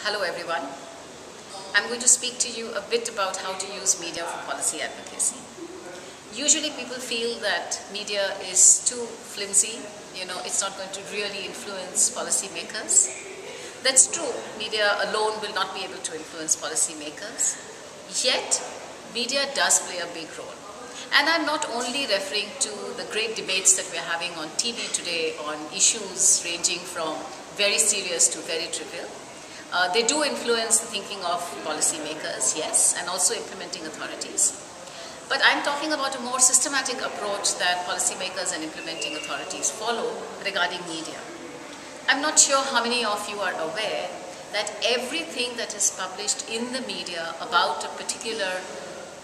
Hello everyone. I'm going to speak to you a bit about how to use media for policy advocacy. Usually people feel that media is too flimsy, it's not going to really influence policymakers. That's true, media alone will not be able to influence policymakers. Yet, media does play a big role. And I'm not only referring to the great debates that we're having on TV today on issues ranging from very serious to very trivial. They do influence the thinking of policymakers, yes, and also implementing authorities. But I'm talking about a more systematic approach that policymakers and implementing authorities follow regarding media. I'm not sure how many of you are aware that everything that is published in the media about a particular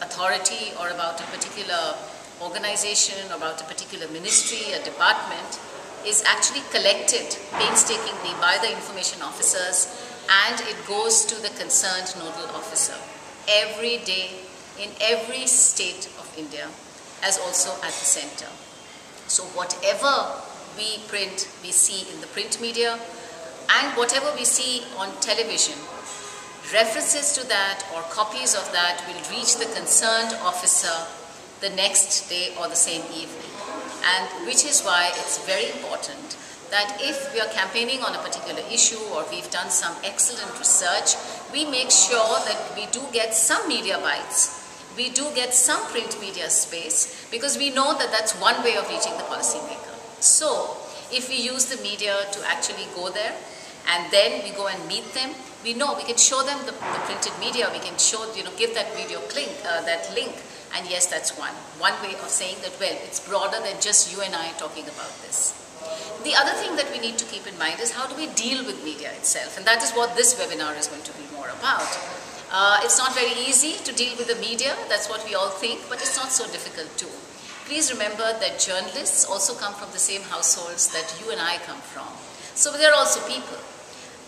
authority or about a particular organization or about a particular ministry, a department, is actually collected painstakingly by the information officers, and it goes to the concerned nodal officer every day in every state of India, as also at the center. So whatever we print, we see in the print media, and whatever we see on television, references to that or copies of that will reach the concerned officer the next day or the same evening. And which is why it's very important that if we are campaigning on a particular issue or we've done some excellent research, we make sure that we do get some media bites, we do get some print media space, because we know that that's one way of reaching the policymaker. So if we use the media to actually go there and then we go and meet them, we know we can show them the printed media, we can show, give that video that link, and yes, that's one way of saying that, well, it's broader than just you and I talking about this. The other thing that we need to keep in mind is how do we deal with media itself, and that is what this webinar is going to be more about. It's not very easy to deal with the media, that's what we all think, but it's not so difficult too. Please remember that journalists also come from the same households that you and I come from. So they're also people.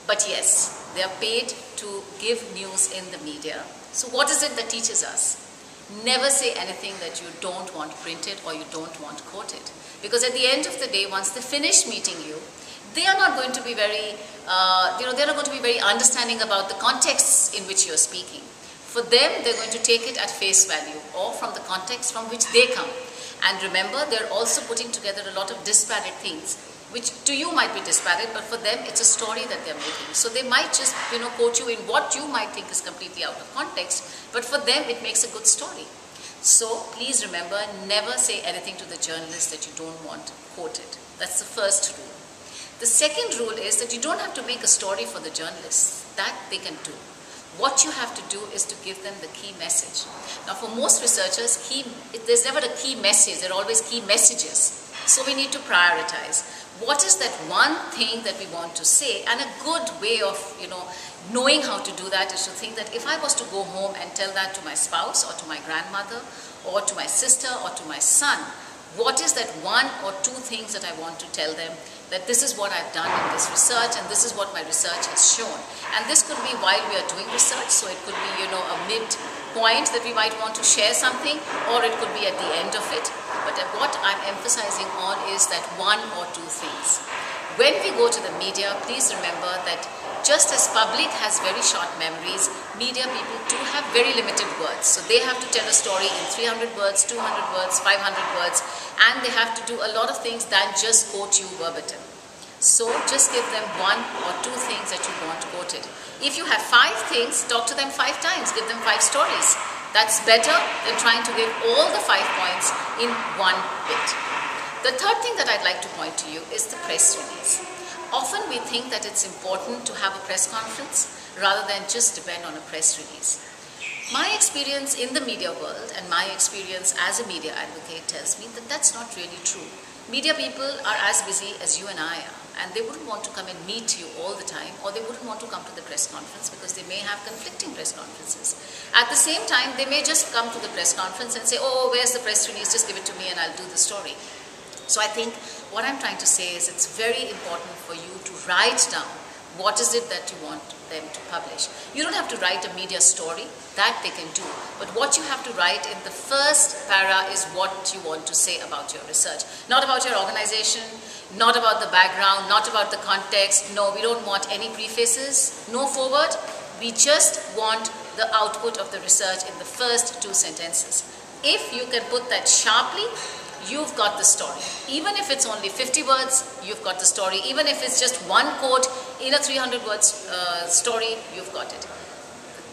But yes, they are paid to give news in the media. So what is it that teaches us? Never say anything that you don't want printed or you don't want quoted. Because at the end of the day, once they finish meeting you, they are not going to be very, they're not going to be very understanding about the contexts in which you're speaking. For them, they're going to take it at face value or from the context from which they come. And remember, they're also putting together a lot of disparate things, which to you might be disparate, but for them it's a story that they're making. So they might just quote you in what you might think is completely out of context, but for them it makes a good story. So please remember, never say anything to the journalist that you don't want quoted. That's the first rule. The second rule is that you don't have to make a story for the journalists. That they can do. What you have to do is to give them the key message. Now for most researchers, there's never a key message, there are always key messages. So we need to prioritize. What is that one thing that we want to say? And a good way of, knowing how to do that is to think that if I was to go home and tell that to my spouse or to my grandmother or to my sister or to my son, what is that one or two things that I want to tell them, that this is what I've done in this research and this is what my research has shown. And this could be while we are doing research, so it could be, a mid-point that we might want to share something, or it could be at the end of it. But what I'm emphasizing on is that one or two things. When we go to the media, please remember that just as public has very short memories, media people too have very limited words. So they have to tell a story in 300 words, 200 words, 500 words, and they have to do a lot of things than just quote you verbatim. So just give them one or two things that you want quoted. If you have 5 things, talk to them 5 times, give them 5 stories. That's better than trying to give all the 5 points in one bit. The third thing that I'd like to point to you is the press release. Often we think that it's important to have a press conference rather than just depend on a press release. My experience in the media world and my experience as a media advocate tells me that that's not really true. Media people are as busy as you and I are, and they wouldn't want to come and meet you all the time, or they wouldn't want to come to the press conference because they may have conflicting press conferences. At the same time, they may just come to the press conference and say, oh, where's the press release, just give it to me and I'll do the story. So I think what I'm trying to say is it's very important for you to write down What is it that you want them to publish? You don't have to write a media story, that they can do. But what you have to write in the first para is what you want to say about your research. Not about your organization, not about the background, not about the context. No, we don't want any prefaces, no foreword. We just want the output of the research in the first 2 sentences. If you can put that sharply, you've got the story. Even if it's only 50 words, you've got the story. Even if it's just one quote in a 300 words story, you've got it.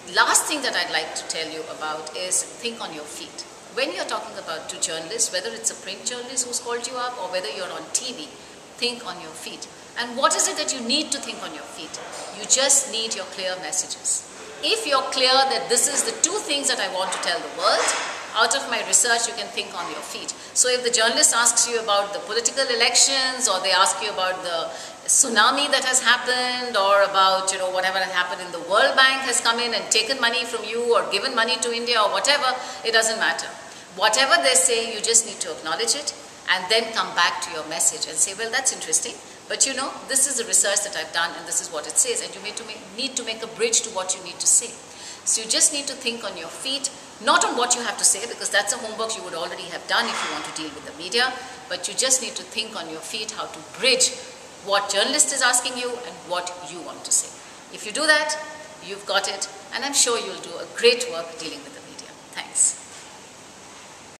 The last thing that I'd like to tell you about is think on your feet. When you're talking about to journalists, whether it's a print journalist who's called you up or whether you're on TV, think on your feet. And what is it that you need to think on your feet? You just need your clear messages. If you're clear that this is the 2 things that I want to tell the world, out of my research, you can think on your feet. So if the journalist asks you about the political elections, or they ask you about the tsunami that has happened, or about, whatever has happened in the World Bank has come in and taken money from you or given money to India or whatever, it doesn't matter. Whatever they say, you just need to acknowledge it and then come back to your message and say, well, that's interesting. But this is the research that I've done and this is what it says, and you need to make a bridge to what you need to say. So you just need to think on your feet, not on what you have to say, because that's a homework you would already have done if you want to deal with the media, but you just need to think on your feet how to bridge what journalist is asking you and what you want to say. If you do that, you've got it, and I'm sure you'll do a great work dealing with the media. Thanks.